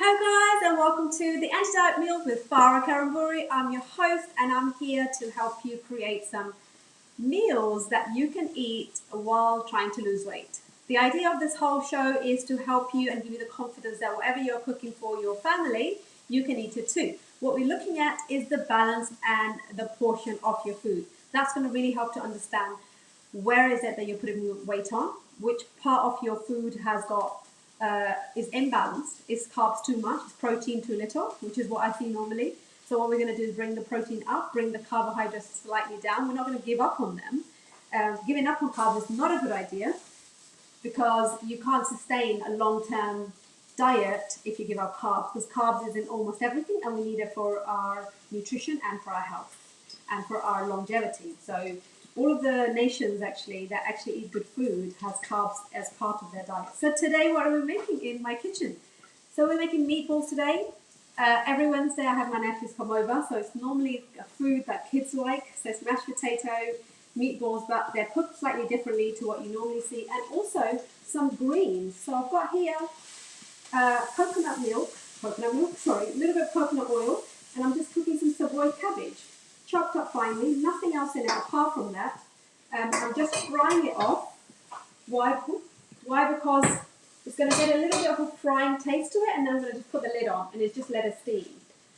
Hello guys and welcome to the Anti-Diet Meals with Farah Kariamburi. I'm your host and I'm here to help you create some meals that you can eat while trying to lose weight. The idea of this whole show is to help you and give you the confidence that whatever you're cooking for your family, you can eat it too. What we're looking at is the balance and the portion of your food. That's going to really help to understand where is it that you're putting weight on, which part of your food has got is imbalanced, is carbs too much, is protein too little, which is what I see normally. So what we're going to do is bring the protein up, bring the carbohydrates slightly down. We're not going to give up on them. Giving up on carbs is not a good idea because you can't sustain a long-term diet if you give up carbs, because carbs is in almost everything and we need it for our nutrition and for our health and for our longevity. So all of the nations that actually eat good food has carbs as part of their diet. So today what are we making in my kitchen? So we're making meatballs today. Every Wednesday I have my nephews come over, so it's normally a food that kids like. So it's mashed potato, meatballs, but they're cooked slightly differently to what you normally see, and also some greens. So I've got here coconut milk, a little bit of coconut oil, and I'm just cooking some Savoy cabbage, chopped up finely, nothing else in it apart from that. I'm just frying it off. Why? Because it's going to get a little bit of a frying taste to it, and then I'm going to just put the lid on and it's just let it steam.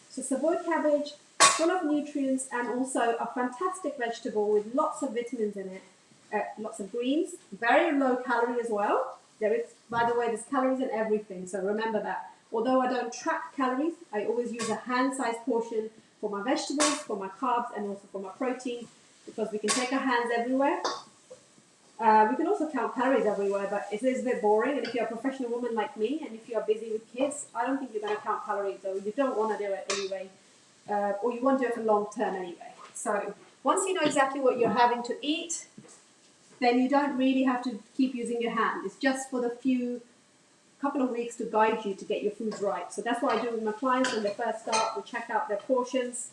So Savoy cabbage, full of nutrients and also a fantastic vegetable with lots of vitamins in it, lots of greens, very low calorie as well. There is, by the way, there's calories in everything, so remember that. Although I don't track calories, I always use a hand-sized portion for my vegetables, for my carbs, and also for my protein, because we can take our hands everywhere. We can also count calories everywhere, but it is a bit boring. And if you're a professional woman like me, and if you're busy with kids, I don't think you're going to count calories, though. You don't want to do it anyway, or you won't do it for long term anyway. So once you know exactly what you're having to eat, then you don't really have to keep using your hand. It's just for the couple of weeks to guide you to get your foods right. So that's what I do with my clients when they first start. We check out their portions,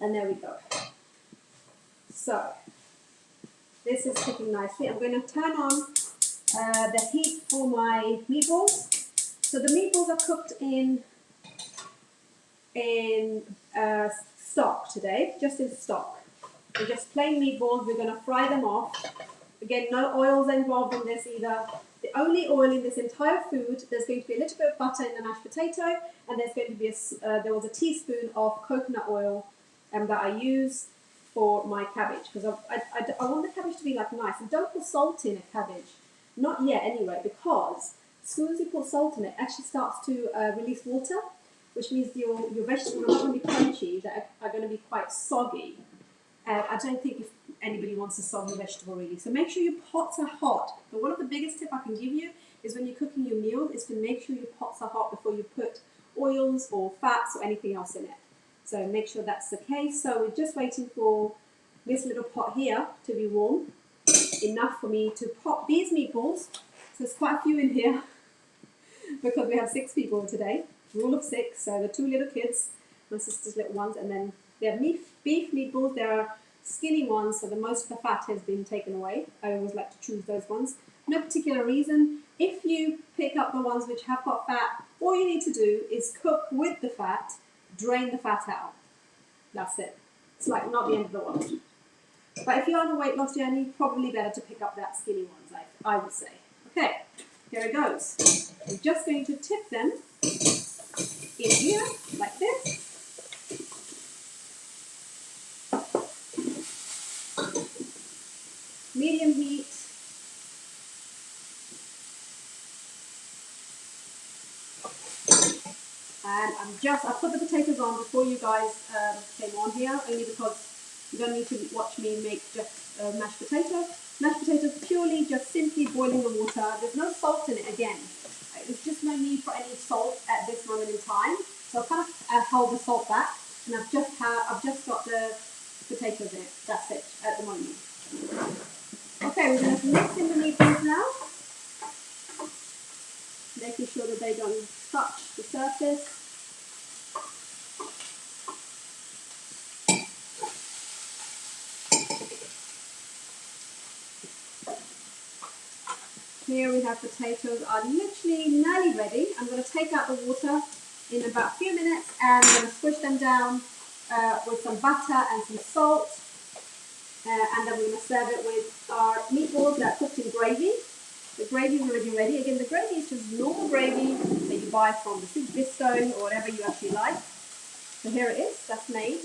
and there we go. So this is cooking nicely. I'm going to turn on the heat for my meatballs. So the meatballs are cooked in stock today, just in stock. They're just plain meatballs. We're going to fry them off. Again, no oils involved in this either. The only oil in this entire food, there's going to be a little bit of butter in the mashed potato, and there's going to be there was a teaspoon of coconut oil that I use for my cabbage, because I want the cabbage to be like nice. And don't put salt in a cabbage, not yet anyway, because as soon as you put salt in it, it actually starts to release water, which means your vegetables are not going to be crunchy, they are going to be quite soggy. I don't think if anybody wants a soggy vegetable really. So make sure your pots are hot. But one of the biggest tips I can give you is when you're cooking your meal is to make sure your pots are hot before you put oils or fats or anything else in it. So make sure that's the case. So we're just waiting for this little pot here to be warm enough for me to pop these meatballs. So there's quite a few in here because we have 6 people today. Rule of 6. So the 2 little kids, my sister's little ones, and then they're beef meatballs. There are skinny ones, so the most of the fat has been taken away. I always like to choose those ones. No particular reason. If you pick up the ones which have got fat, all you need to do is cook with the fat, drain the fat out. That's it. It's like not the end of the world. But if you're on a weight loss journey, probably better to pick up that skinny ones, I would say. Okay, here it goes. I'm just going to tip them in here, like this. Medium heat. And I put the potatoes on before you guys came on here, only because you don't need to watch me make just mashed potato. Mashed potato purely just simply boiling the water. There's no salt in it again. There's just no need for any salt at this moment in time. So I've kind of held the salt back, and I've just got the potatoes in it. That's it at the moment. Okay, we're going to mix in the meatballs now, making sure that they don't touch the surface. Here we have potatoes are literally nearly ready. I'm going to take out the water in about a few minutes and I'm going to squish them down with some butter and some salt. And then we're going to serve it with our meatballs that are cooked in gravy. The gravy is already ready. Again, the gravy is just normal gravy that you buy from the soup bistro or whatever you actually like. So here it is, that's made.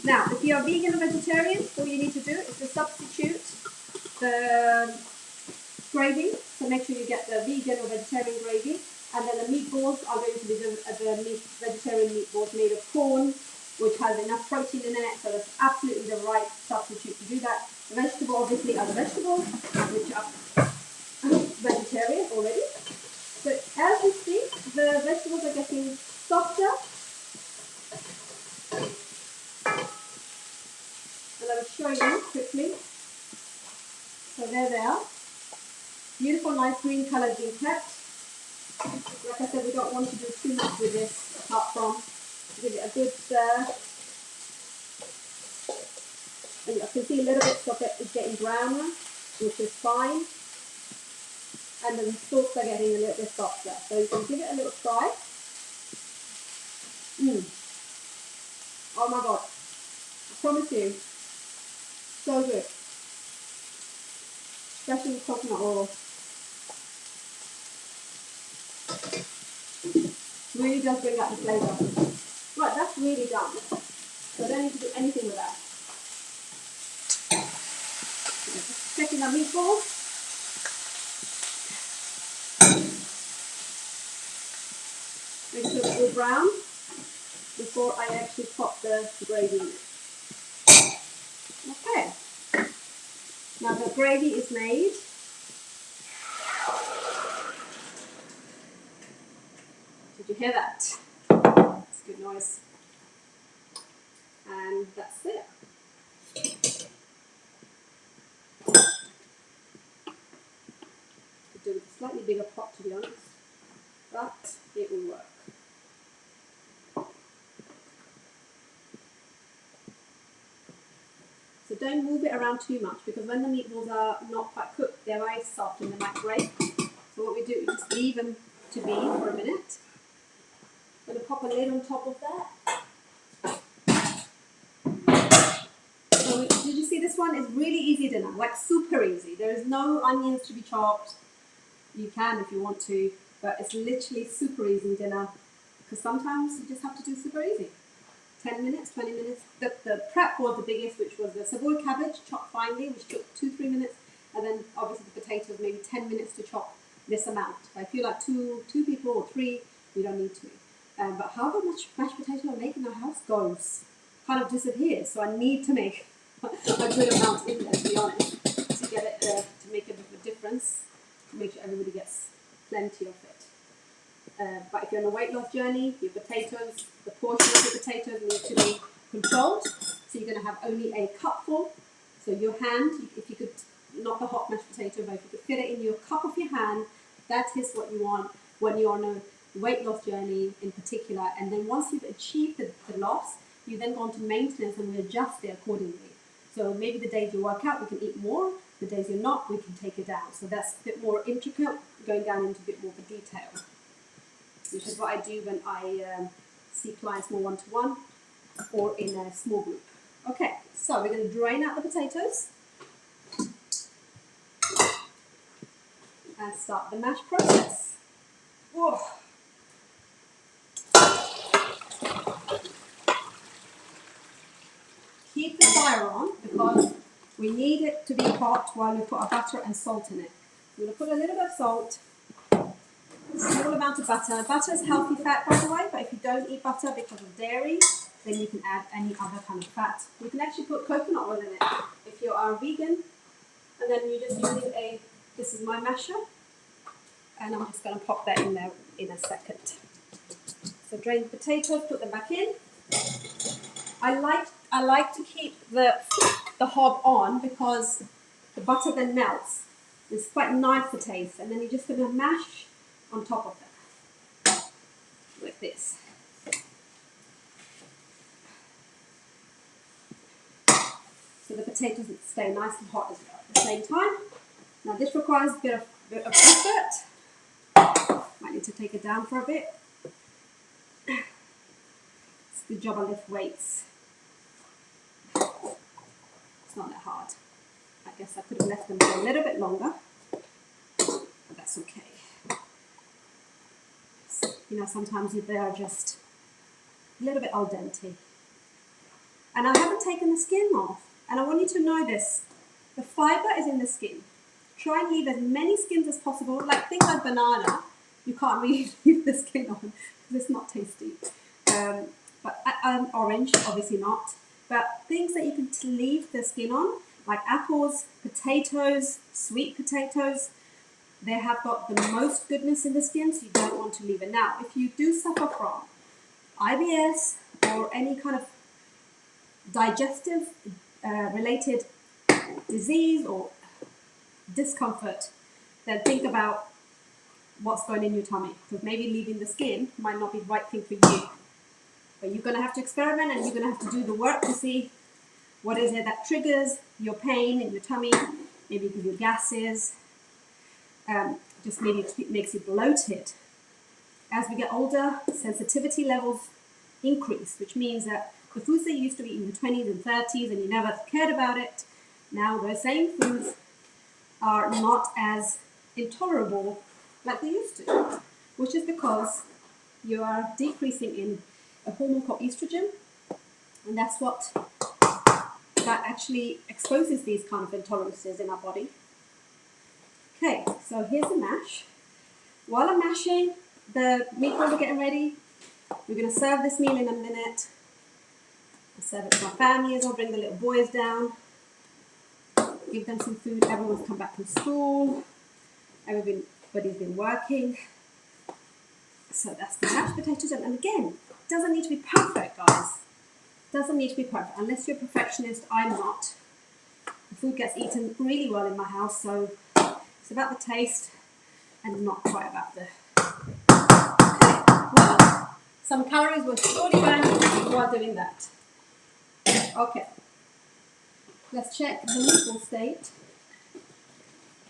Now, if you're vegan or vegetarian, all you need to do is to substitute the gravy. So make sure you get the vegan or vegetarian gravy. And then the meatballs are going to be the vegetarian meatballs made of corn, which has enough protein in it. So that's absolutely the right substitute to do that. The vegetable, obviously, are the vegetables, which are vegetarian already. So as you see, the vegetables are getting softer. And I'll show you quickly. So there they are. Beautiful, nice green colour being kept. Like I said, we don't want to do too much with this, apart from give it a good stir. And you can see a little bit of it is getting browner, which is fine. And then the stalks are getting a little bit softer. So you can give it a little try. Oh my god. I promise you. So good. Especially with coconut oil. Really does bring out the flavour. Right, that's really done. So I don't need to do anything with that. Just checking our meatballs. Make sure it's all brown before I actually pop the gravy in it. Okay. Now the gravy is made. Did you hear that? That's good noise. And that's it. Could do with a slightly bigger pot, to be honest, but it will work. So don't move it around too much, because when the meatballs are not quite cooked, they're very soft and they might break. So what we do is just leave them to be for a minute. I'm going to pop a lid on top of that. So did you see this one? It's really easy dinner, like super easy. There is no onions to be chopped. You can if you want to, but it's literally super easy dinner, because sometimes you just have to do super easy. 10 minutes, 20 minutes. The prep was the biggest, which was the Savoy cabbage chopped finely, which took 2-3 minutes, and then obviously the potatoes, maybe 10 minutes to chop this amount. But if you're like two people or 3, you don't need to. But however much mashed potato I make in our house goes, kind of disappears. So I need to make a good amount in there, to be honest, to get it to make a bit of a difference, to make sure everybody gets plenty of it. But if you're on a weight loss journey, your potatoes, the portion of your potatoes need to be controlled. So you're going to have only a cupful. So your hand, if you could, not the hot mashed potato, but if you could fit it in your cup of your hand, that is what you want when you're on a weight loss journey in particular. And then once you've achieved the loss, you then go on to maintenance and we adjust it accordingly. So maybe the days you work out, we can eat more. The days you're not, we can take it down. So that's a bit more intricate, going down into a bit more of a detail, which is what I do when I see clients more one-to-one or in a small group. Okay, so we're going to drain out the potatoes and start the mash process. Whoa. Keep the fire on because we need it to be hot while we put our butter and salt in it. I'm going to put a little bit of salt, a small amount of butter. Butter is healthy fat, by the way, but if you don't eat butter because of dairy, then you can add any other kind of fat. You can actually put coconut oil in it if you are vegan. And then you're just using this is my masher, and I'm just going to pop that in there in a second. So drain the potatoes, put them back in. I like to keep the hob on because the butter then melts. It's quite nice to taste, and then you're just going to mash on top of that like this. so the potatoes stay nice and hot as well at the same time. Now this requires a bit of effort. Might need to take it down for a bit. It's a good job I lift weights. It's not that hard. I guess I could have left them for a little bit longer, but that's okay. You know, sometimes they are just a little bit al dente. And I haven't taken the skin off. And I want you to know this. The fiber is in the skin. Try and leave as many skins as possible. Like things like banana, you can't really leave the skin on because it's not tasty. But orange, obviously not. But things that you can leave the skin on, like apples, potatoes, sweet potatoes, they have got the most goodness in the skin, so you don't want to leave it. Now, if you do suffer from IBS or any kind of digestive related disease or discomfort, then think about what's going in your tummy, because maybe leaving the skin might not be the right thing for you. But you're going to have to experiment, and you're going to have to do the work to see what is it that triggers your pain in your tummy, maybe give you gases, just maybe it makes you bloated. As we get older, sensitivity levels increase, which means that the foods that you used to eat in your 20s and 30s and you never cared about it, now those same foods are not as intolerable like they used to, which is because you are decreasing in a hormone called estrogen, and that's what that actually exposes these kind of intolerances in our body. Okay, so here's the mash. While I'm mashing, the meatballs are getting ready. We're going to serve this meal in a minute. I'll serve it to my family as I'll bring the little boys down. Give them some food. Everyone's come back from school. Everybody's been working. So that's the mashed potatoes. And again, it doesn't need to be perfect, guys. It doesn't need to be perfect. Unless you're a perfectionist, I'm not. The food gets eaten really well in my house, so it's about the taste and not quite about the... Okay, well, some calories were surely burned while doing that. Okay, let's check the meatball state.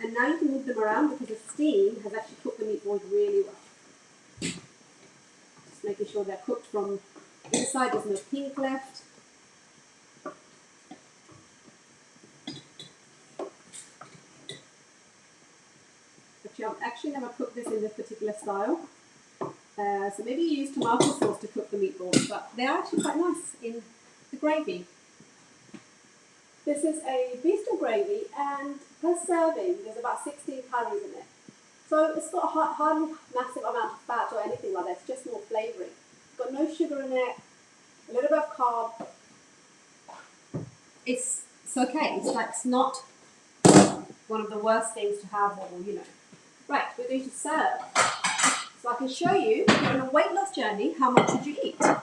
And now you can move them around because the steam has actually cooked the meatballs really well. Just making sure they're cooked from inside, there's no pink left. I've actually never cooked this in this particular style. So maybe you use tomato sauce to cook the meatballs, but they are actually quite nice in the gravy. This is a bistro gravy, and per serving there's about 16 calories in it. So it's got hardly massive amount of fat or anything like that, it's just more flavouring. It's got no sugar in it, a little bit of carb. It's okay, it's not one of the worst things to have, or you know. Right, we're going to serve. So I can show you, if you're on a weight loss journey, how much should you eat? So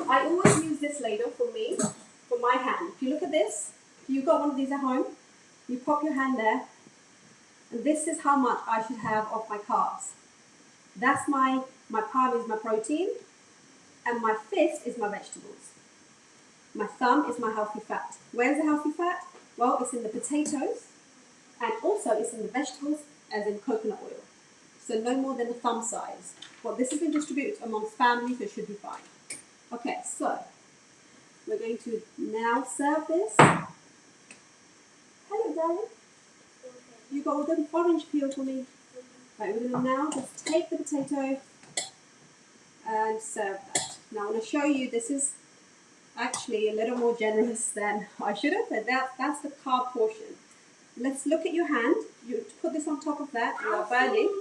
I always use this ladle for me, for my hand. If you look at this, if you've got one of these at home, you pop your hand there, and this is how much I should have of my carbs. That's my palm is my protein, and my fist is my vegetables. My thumb is my healthy fat. Where's the healthy fat? Well, it's in the potatoes, and also it's in the vegetables, as in coconut oil. So no more than the thumb size. Well, this has been distributed amongst families, so it should be fine. Okay, so we're going to now serve this. Hello, darling. You got all the orange peel for me. Right, we're going to now just take the potato and serve that. Now I want to show you, this is actually a little more generous than I should have, but that's the carb portion. Let's look at your hand. You put this on top of that. You are burning.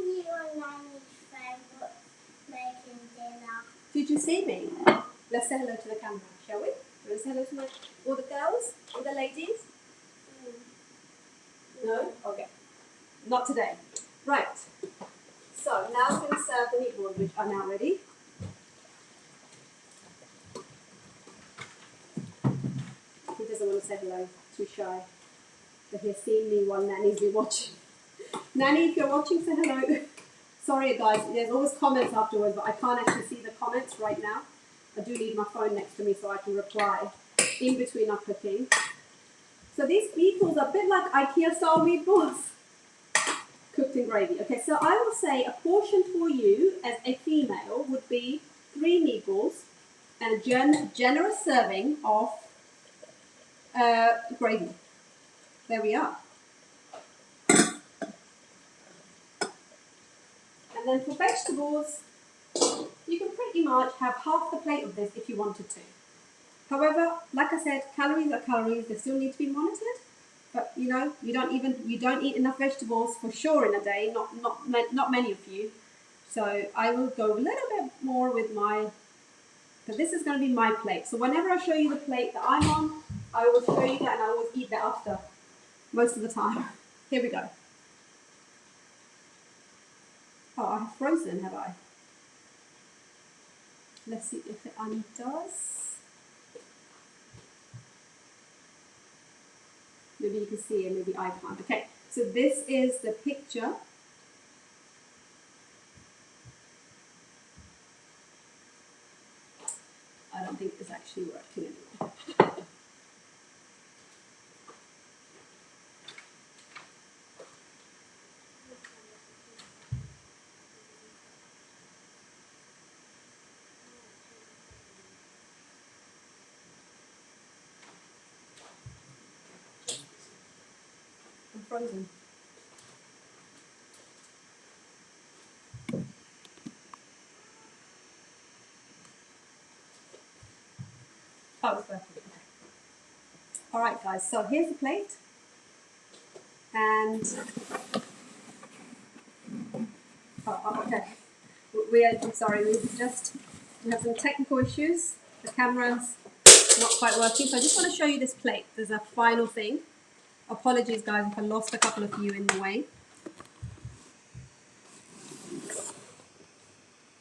Did you see me? Let's say hello to the camera, shall we? Let's say hello to all the girls, all the ladies. No? Okay. Not today. Right. So now I'm going to serve the meatballs, which are now ready. He doesn't want to say hello. Too shy. But he's seen me while Nanny's been watching. Nanny, if you're watching, say hello. Sorry guys, there's always comments afterwards, but I can't actually see the comments right now. I do leave my phone next to me so I can reply. in between our cooking. So these meatballs are a bit like IKEA style meatballs, cooked in gravy. Okay, so I will say a portion for you as a female would be 3 meatballs and a generous serving of gravy. There we are. And then for vegetables, you can pretty much have half the plate of this if you wanted to. However, like I said, calories are calories. They still need to be monitored. But you know, you don't eat enough vegetables for sure in a day. Not many of you. So I will go a little bit more with my. But this is going to be my plate. So whenever I show you the plate that I'm on, I will show you that, and I will eat that after. Most of the time. Here we go. Oh, I have frozen, have I? Let's see if it undoes. Maybe you can see it, maybe I can't. Okay, so this is the picture. I don't think it's actually working anymore. I'm frozen. Oh, it's working. Okay. All right, guys. So here's the plate, and okay. I'm sorry. We have some technical issues. The camera's not quite working, so I just want to show you this plate. There's a final thing. Apologies, guys, if I lost a couple of you in the way.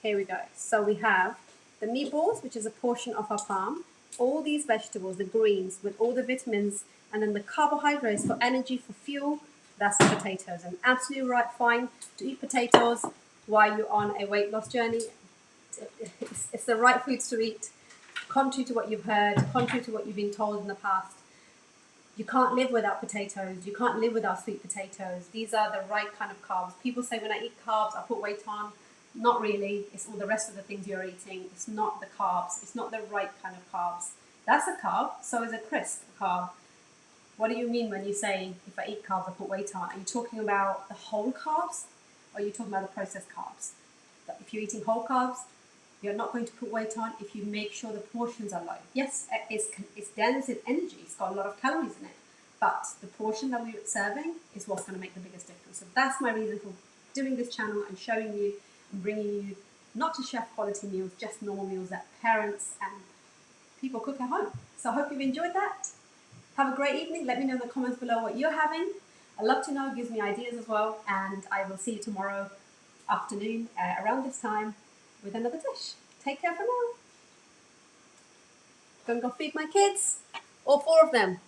Here we go. So we have the meatballs, which is a portion of our palm, all these vegetables, the greens with all the vitamins, and then the carbohydrates for energy, for fuel, that's the potatoes. And absolutely right, fine to eat potatoes while you're on a weight loss journey. It's the right foods to eat, contrary to what you've heard, contrary to what you've been told in the past. You can't live without potatoes. You can't live without sweet potatoes. These are the right kind of carbs. People say when I eat carbs, I put weight on. Not really. It's all the rest of the things you're eating. It's not the carbs. It's not the right kind of carbs. That's a carb. So is a crisp carb. What do you mean when you say, if I eat carbs, I put weight on? Are you talking about the whole carbs? Or are you talking about the processed carbs? But if you're eating whole carbs, you're not going to put weight on if you make sure the portions are low. Yes, it's dense in energy. It's got a lot of calories in it. But the portion that we're serving is what's going to make the biggest difference. So that's my reason for doing this channel and showing you and bringing you not just chef quality meals, just normal meals that parents and people cook at home. So I hope you've enjoyed that. Have a great evening. Let me know in the comments below what you're having. I love to know. It gives me ideas as well. And I will see you tomorrow afternoon around this time with another dish. Take care for now. Gonna go feed my kids. All 4 of them.